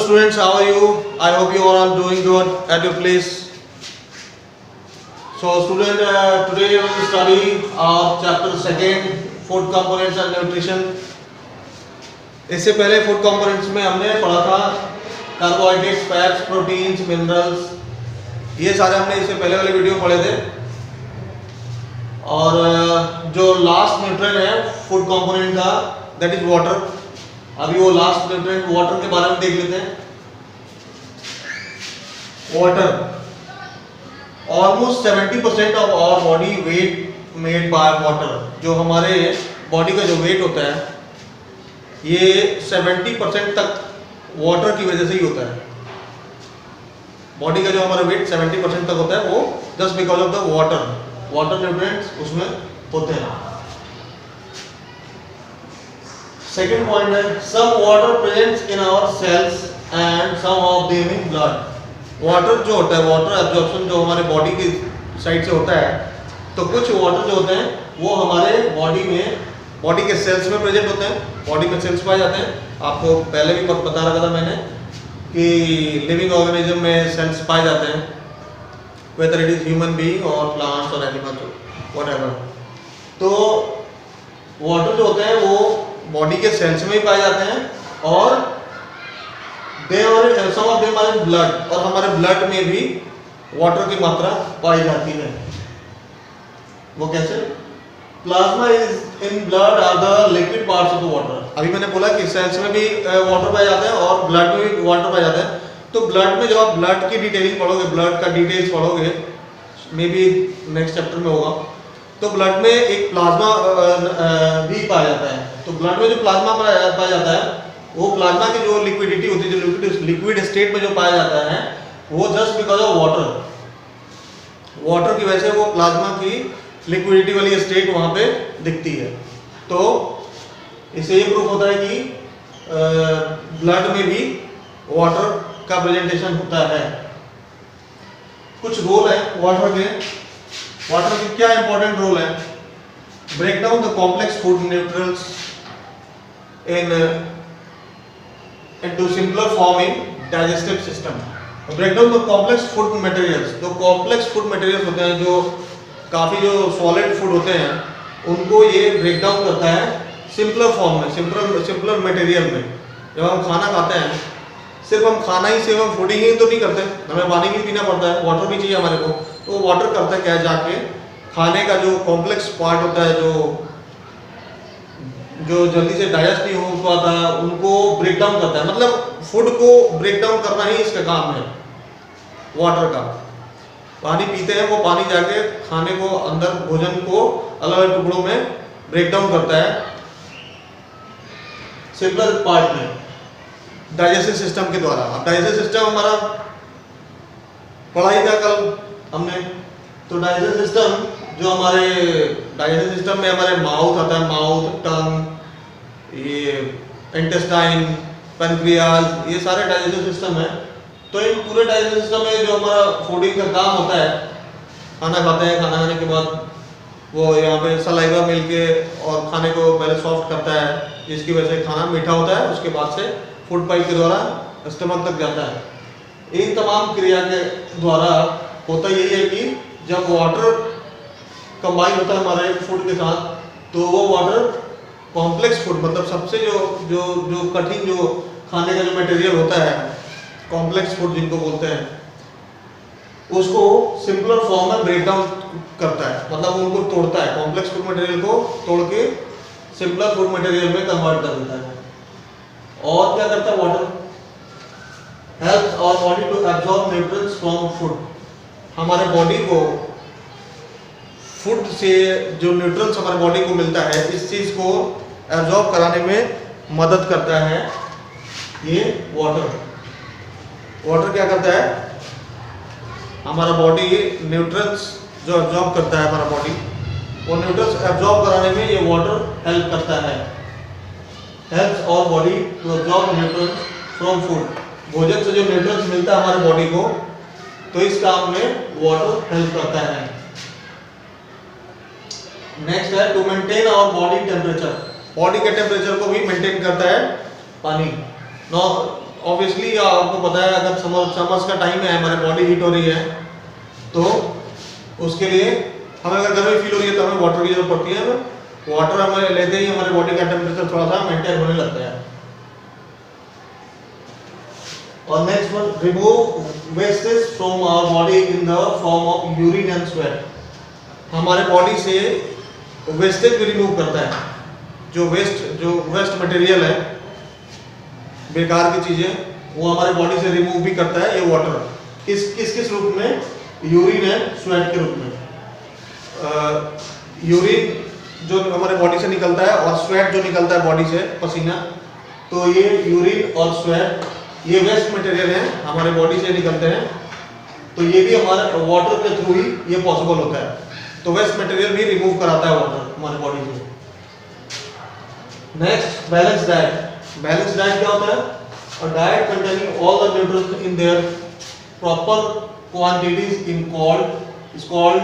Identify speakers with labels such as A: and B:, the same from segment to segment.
A: students, how are you? I hope you all are doing good at your place. So student, today we will study chapter second, food components and nutrition. इससे पहले food components में हमने पढ़ा था carbohydrates, fats, proteins, minerals, ये सारे हमने इससे पहले वाले वीडियो पढ़े थे। और जो लास्ट न्यूट्रिएंट है फूड कंपोनेंट का, दैट इज वाटर। अभी वो लास्ट न्यूट्रिएंट वाटर के बारे में देख लेते हैं। Water, almost 70% of our body weight made by water. जो हमारे बॉडी का जो वेट होता है ये 70% तक वाटर की वजह से ही होता है। बॉडी का जो हमारा वेट 70% तक होता है वो just because of the water. Water nutrients उसमें होते हैं। सेकेंड पॉइंट है, some water presents in our cells and some of them in blood. Water जो होता है, वाटर एब्जॉर्प्शन जो हमारे बॉडी की साइड से होता है, तो कुछ वाटर जो होते हैं वो हमारे बॉडी में, बॉडी के सेल्स में प्रेजेंट होते हैं। बॉडी में सेल्स पाए जाते हैं। आपको पहले भी बता रखा था मैंने कि लिविंग ऑर्गेनिज्म में सेल्स पाए जाते हैं, whether it is human being और प्लांट्स और एनिमल्स व्हाटएवर। तो वाटर जो होते हैं वो बॉडी के सेल्स में ही पाए जाते हैं और दे और some of them are in blood, और हमारे ब्लड में भी वाटर की मात्रा पाई जाती है। वो कैसे? Plasma is in blood are the liquid parts of the water. अभी मैंने बोला कि सेल्स में भी वाटर पाए जाते हैं और ब्लड में भी वाटर पाए जाते हैं। तो ब्लड में जब आप ब्लड की डिटेलिंग पढ़ोगे, ब्लड का डिटेल्स पढ़ोगे, मे बी नेक्स्ट चैप्टर में होगा, तो ब्लड में एक प्लाज्मा भी पाया जाता है। तो ब्लड में जो प्लाज्मा पाया जाता है वो प्लाज्मा की जो लिक्विडिटी होती है, जो लिक्विड स्टेट में जो पाया जाता है, वो just because of water. Water की वजह से वो प्लाज्मा की लिक्विडिटी वाली स्टेट वहां पे दिखती है। तो इससे ये प्रूफ होता है कि ब्लड में भी वाटर का प्रेजेंटेशन होता है। कुछ रोल है वाटर के। वाटर के क्या इंपॉर्टेंट रोल है? Break down the complex food nutrients into simpler form in digestive system. Break down the complex food materials. जो complex food materials होते हैं, जो काफ़ी जो solid food होते हैं, उनको ये break down करता है simpler form में, simpler material में। जब हम खाना खाते हैं, सिर्फ हम खाना ही, सिर्फ हम फूडिंग ही तो नहीं करते, हमें पानी भी पीना पड़ता है, वाटर भी चाहिए हमारे को। तो वाटर करता है क्या, जाके खाने का जो कॉम्प्लेक्स पार्ट होता है, जो जल्दी से डाइजेस्ट नहीं हो पाता, उनको ब्रेक डाउन करता है। मतलब फूड को ब्रेक डाउन करना ही इसका काम है वाटर का। पानी पीते हैं, वो पानी जाके खाने को, अंदर भोजन को अलग अलग टुकड़ों में ब्रेक डाउन करता है सिंपल पार्ट में, डाइजेस्टिव सिस्टम के द्वारा। अब डाइजेस्टिव सिस्टम हमारा पढ़ाई था कल हमने। तो डाइजेस्टिव सिस्टम जो हमारे डाइजेस्टिव सिस्टम में हमारे माउथ आता है, माउथ, टंग, ये इंटेस्टाइन, पैनक्रियाज, ये सारे डाइजेस्टिव सिस्टम है। तो इन पूरे डाइजेस्टिव सिस्टम में जो हमारा फूडिंग का काम होता है, खाना खाते हैं, खाना खाने के बाद वो यहाँ पे सलाइवा मिलके और खाने को पहले सॉफ्ट करता है, जिसकी वजह से खाना मीठा होता है। उसके बाद से फूड पाइप के द्वारा स्टमक तक जाता है। इन तमाम क्रिया के द्वारा होता यही है कि जब वाटर कंबाइन होता है हमारे फूड के साथ, तो वो वाटर कॉम्प्लेक्स फूड, मतलब सबसे जो कठिन जो खाने का जो मटेरियल होता है, कॉम्प्लेक्स फूड जिनको बोलते हैं, उसको सिंपलर फॉर्म में ब्रेक डाउन करता है। मतलब उनको तोड़ता है, कॉम्प्लेक्स फूड मटेरियल को तोड़ के सिंपलर फूड मटेरियल में कन्वर्ट कर देता है। और क्या करता है water? Helps our body to absorb nutrients from food. हमारे बॉडी को फूड से जो न्यूट्रिएंट्स हमारे बॉडी को मिलता है, इस चीज को एब्जॉर्ब कराने में मदद करता है ये वाटर। वाटर क्या करता है? हमारा बॉडी न्यूट्रिएंट्स जो एब्जॉर्ब करता है, हमारा बॉडी वो न्यूट्रिएंट्स एब्जॉर्ब कराने में ये वाटर हेल्प करता है। Helps our body to absorb nutrients from food. भोजन से जो न्यूट्रिएंट्स मिलता है हमारे बॉडी को, तो इस काम में वाटर हेल्प करता है। नेक्स्ट है to maintain our body temperature. Body के टेम्परेचर को भी मेंटेन करता है पानी। ऑब्वियसली आपको पता है अगर समर्स का टाइम है, हमारे बॉडी हीट हो रही है, तो उसके लिए हमें अगर गर्मी फील हो रही है तो हमें वाटर की जरूरत पड़ती है। हमें वाटर हमें लेते ही हमारे बॉडी का टेम्परेचर थोड़ा सा मेंटेन होने लगता है। और next one, remove wastage from our body in the form of urine and sweat. हमारे बॉडी से वेस्टेज भी रिमूव करता है, जो वेस्ट मटेरियल है, बेकार की चीजें, वो हमारे बॉडी से रिमूव भी करता है ये वाटर। किस रूप में? यूरिन एंड स्वेट के रूप में। यूरिन जो हमारे बॉडी से निकलता है और स्वेट जो निकलता है बॉडी से, पसीना, तो ये यूरिन और स्वेट ये वेस्ट मटेरियल हैं, हमारे बॉडी से निकलते हैं, तो ये भी हमारे वाटर के थ्रू ही ये पॉसिबल होता है। तो वेस्ट मटेरियल भी रिमूव कराता है वाटर हमारे बॉडी से। Next, balance diet. Balance diet क्या होता है? A diet containing all the nutrients in their proper quantities is called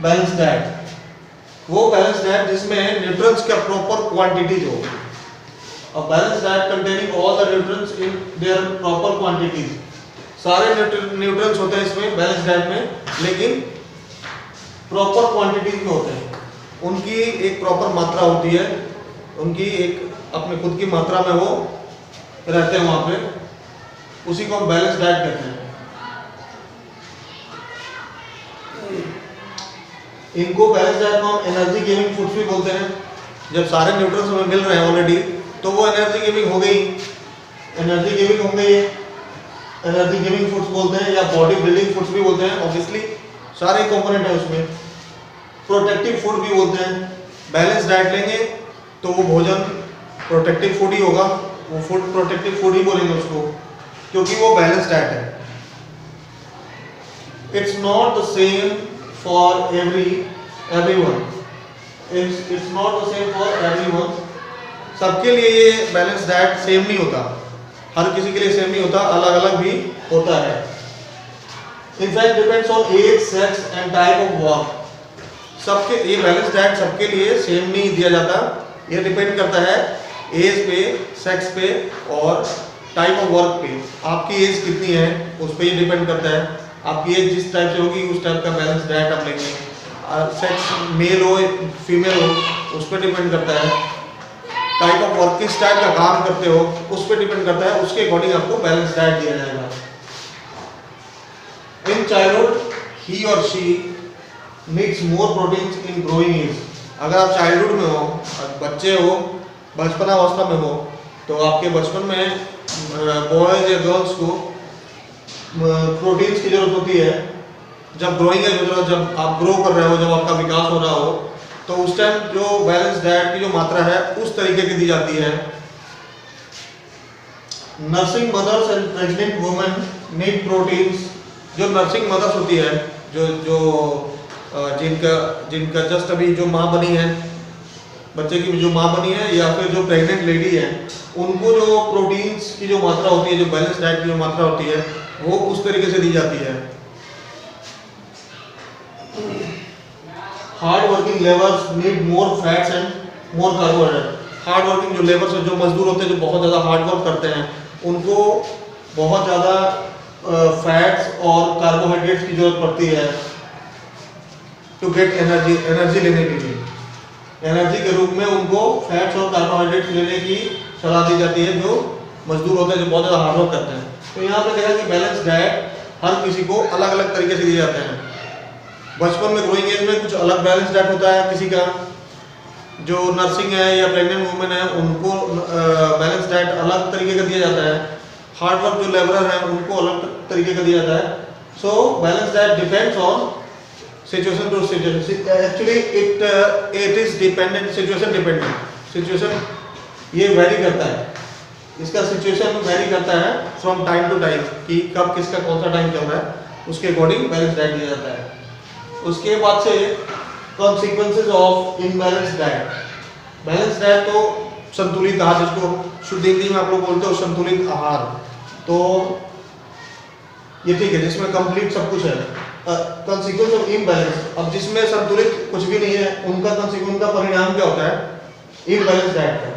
A: balance diet. वो बैलेंस डाइट जिसमें न्यूट्रिएंट्स का प्रॉपर क्वांटिटीज हो। A balance diet containing all the nutrients in their proper quantities. सारे nutrients होते हैं इसमें balance diet में, लेकिन प्रॉपर क्वांटिटीज में होते हैं। उनकी एक प्रॉपर मात्रा होती है, उनकी एक अपने खुद की मात्रा में वो रहते हैं वहां पे, उसी को हम बैलेंस डाइट कहते हैं। इनको बैलेंस डाइट को हम एनर्जी गिविंग फूड्स भी बोलते हैं। जब सारे न्यूट्रिएंट्स हमें मिल रहे हैं ऑलरेडी, तो वो एनर्जी गिविंग हो गई, एनर्जी गिविंग हो गई, एनर्जी गिविंग फूड्स बोलते हैं, या बॉडी बिल्डिंग फूड्स भी बोलते हैं। ऑब्वियसली सारे कंपोनेंट है उसमें। प्रोटेक्टिव फूड भी बोलते हैं। बैलेंस डाइट लेंगे तो वो भोजन प्रोटेक्टिव फूड ही होगा, वो फूड प्रोटेक्टिव फूड ही बोलेंगे उसको, क्योंकि वो बैलेंस डाइट है। It's not the same for everyone. It's not the same for everyone. सबके लिए ये बैलेंस डाइट सेम नहीं होता, हर किसी के लिए सेम नहीं होता, अलग अलग भी होता है। In fact, depends on age, sex and type of work. सबके ये बैलेंस डाइट सबके लिए सेम नहीं दिया जाता। ये डिपेंड करता है एज पे, सेक्स पे और टाइप ऑफ वर्क पे। आपकी एज कितनी है उस पर ये डिपेंड करता है। आपकी एज जिस टाइप से होगी उस टाइप का बैलेंस डाइट आप लेंगे। सेक्स मेल हो फीमेल हो उस पर डिपेंड करता है। टाइप ऑफ वर्क किस टाइप का काम करते हो उस पर डिपेंड करता है, उसके अकॉर्डिंग आपको बैलेंस डाइट दिया जाएगा। In childhood, he or she needs more proteins in growing age. अगर आप चाइल्डहुड में हो, बच्चे हो, बचपनावस्था में हो, तो आपके बचपन में बॉयज या गर्ल्स को प्रोटीन्स की जरूरत होती है। जब ग्रोइंग एज हो, जब आप ग्रो कर रहे हो, जब आपका विकास हो रहा हो, तो उस टाइम जो बैलेंस डाइट की जो मात्रा है उस तरीके की दी जाती है। Nursing mothers and pregnant women need proteins. जो नर्सिंग मदर्स होती है, जो जिनका जस्ट अभी जो माँ बनी है, बच्चे की जो माँ बनी है, या फिर जो प्रेग्नेंट लेडी है, उनको जो प्रोटीन्स की जो मात्रा होती है, जो बैलेंस डाइट की जो मात्रा होती है, वो उस तरीके से दी जाती है। Hard working labours need more fats and more carbohydrate. Hard working जो लेबर्स है, जो मजदूर होते हैं, जो बहुत ज़्यादा हार्ड वर्क करते हैं, उनको बहुत ज़्यादा फैट्स और कार्बोहाइड्रेट्स की जरूरत पड़ती है टू गेट एनर्जी लेने के लिए। एनर्जी के रूप में उनको फैट्स और कार्बोहाइड्रेट्स लेने की सलाह दी जाती है, जो मजदूर होते हैं, जो बहुत ज़्यादा हार्डवर्क करते हैं। तो यहाँ पे देखा कि बैलेंस डाइट हर किसी को अलग अलग तरीके से दिए जाते हैं। बचपन में ग्रोइंग एज में कुछ अलग बैलेंस डाइट होता है किसी का, जो नर्सिंग है या प्रेग्नेंट वुमेन है उनको बैलेंस डाइट अलग तरीके का दिया जाता है। हार्ड वर्क जो लेबरर है उनको अलग तरीके का दिया जाता है। So balance diet depends on situation to situation. Actually it is dependent, situation dependent. Situation ये वेरी करता है, इसका सिचुएशन वेरी करता है फ्रॉम टाइम टू टाइम, कि कब किसका कौन सा टाइम चल रहा है, उसके अकॉर्डिंग बैलेंस डाइट दिया जाता है। उसके बाद से consequences of imbalance diet. Balance diet तो संतुलित आहार, जिसको शुद्ध हिंदी में आप लोग बोलते हो संतुलित आहार, तो ये ठीक है, जिसमें कंप्लीट सब कुछ है। कॉन्सिक्वेंस ऑफ इम्बैलेंस, अब जिसमें संतुलित कुछ भी नहीं है, उनका कॉन्सिक्वेंस का परिणाम क्या होता है? इम्बैलेंस डाइट का।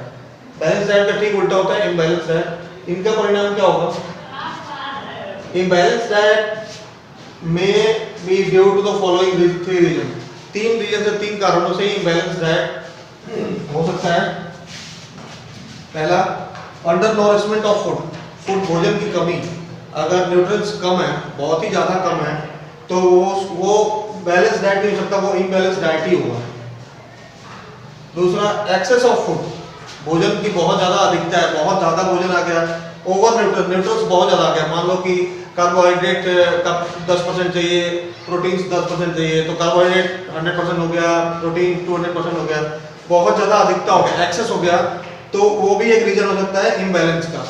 A: बैलेंस डाइट का ठीक उल्टा होता है इम्बैलेंस डाइट। इनका परिणाम क्या होगा? इम्बैलेंस डाइट में be due to the following 3 reason. 3 reason से 3 कारणों से इम्बैलेंस डाइट हो सकता है। पहला, अंडर नॉरिशमेंट ऑफ फूड, भोजन की कमी। अगर न्यूट्रिएंट्स कम है, बहुत ही ज़्यादा कम है, तो वो बैलेंस डाइट नहीं हो सकता, वो इम्बैलेंस डाइट ही होगा। दूसरा, एक्सेस ऑफ फूड, भोजन की बहुत ज़्यादा अधिकता है, बहुत ज़्यादा भोजन आ गया, ओवर न्यूट्रिएंट्स बहुत ज़्यादा आ गया। मान लो कि कार्बोहाइड्रेट का 10% चाहिए, प्रोटीन्स 10% चाहिए, तो कार्बोहाइड्रेट 100% हो गया, प्रोटीन 200% हो गया, बहुत ज़्यादा अधिकता हो गया, एक्सेस हो गया, तो वो भी एक रीजन हो सकता है इम्बैलेंस का।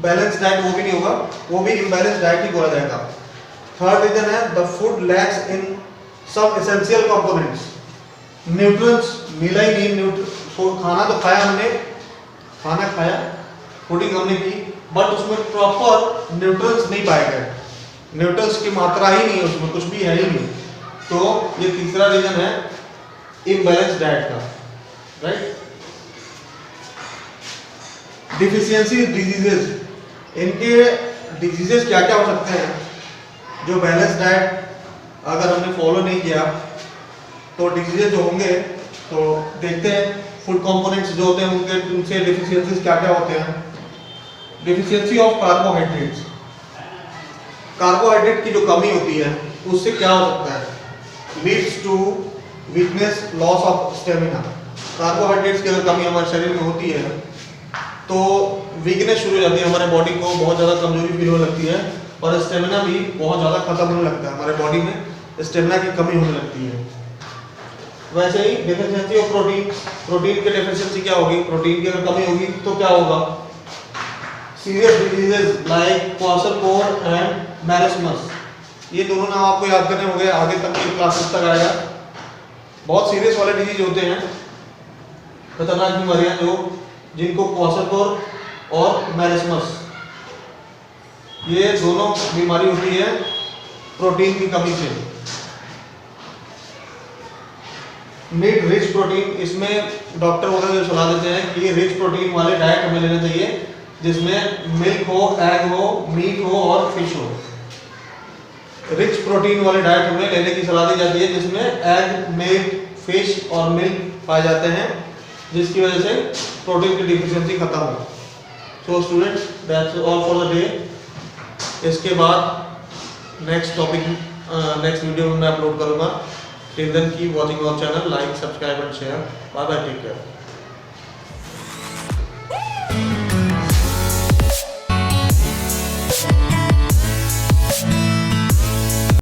A: बैलेंस डाइट वो भी नहीं होगा, वो भी इम्बैलेंस डाइट ही बोला जाएगा। थर्ड रीजन है the food lacks in some essential components, nutrients मिला ही नहीं। खाना तो खाया हमने, खाना खाया, फूडिंग हमने की, बट उसमें प्रॉपर न्यूट्रिएंट्स नहीं पाए गए, न्यूट्रिएंट्स की मात्रा ही नहीं है उसमें, कुछ भी है ही नहीं। तो ये तीसरा रीजन है इम्बैलेंस डाइट का, राइट। डिफिशियंसी डिजीजेस, इनके डिजीजेस क्या क्या हो सकते हैं जो बैलेंस डाइट अगर हमने फॉलो नहीं किया तो डिजीजेस जो होंगे, तो देखते हैं फूड कंपोनेंट्स जो होते हैं उनके उनसे डिफिशियंसीज क्या क्या होते हैं। डिफिशियंसी ऑफ कार्बोहाइड्रेट्स, कार्बोहाइड्रेट की जो कमी होती है उससे क्या हो सकता है? Leads to weakness, loss of stamina. Carbohydrates की अगर कमी हमारे शरीर में होती है तो वीकनेस शुरू हो जाती है, हमारे बॉडी को बहुत ज़्यादा कमजोरी फील होने लगती है और स्टेमिना भी बहुत ज़्यादा खत्म होने लगता है, हमारे बॉडी में स्टेमिना की कमी होने लगती है। वैसे ही डेफिशिएंसी ऑफ प्रोटीन, प्रोटीन की डेफिशिएंसी क्या होगी? प्रोटीन की अगर कमी होगी तो क्या होगा? सीरियस डिजीजेस लाइक क्वाशरकोर एंड मैरिस्मस, ये दोनों नाम आपको याद करने होंगे, आगे तक की क्लासेस तक आएगा। बहुत सीरियस वाले डिजीज होते हैं, खतरनाक बीमारियां जो जिनको क्वाशरकोर और मैरिस्मस, ये दोनों बीमारी होती है प्रोटीन की कमी से। मीट रिच प्रोटीन, इसमें डॉक्टर वगैरह जो सलाह देते हैं कि रिच प्रोटीन वाले डाइट हमें लेना चाहिए जिसमें मिल्क हो, एग हो, मीट हो और फिश हो। रिच प्रोटीन वाले डाइट हमें लेने की सलाह दी जाती है जिसमें एग, मीट, फिश और मिल्क पाए जाते हैं, जिसकी वजह से प्रोटीन की डिफिशियंसी खत्म हो। So students, that's all for the day. इसके बाद नेक्स्ट टॉपिक नेक्स्ट वीडियो में मैं अपलोड करूँगा। Till then keep watching our channel, like, subscribe and share. Bye bye, take care.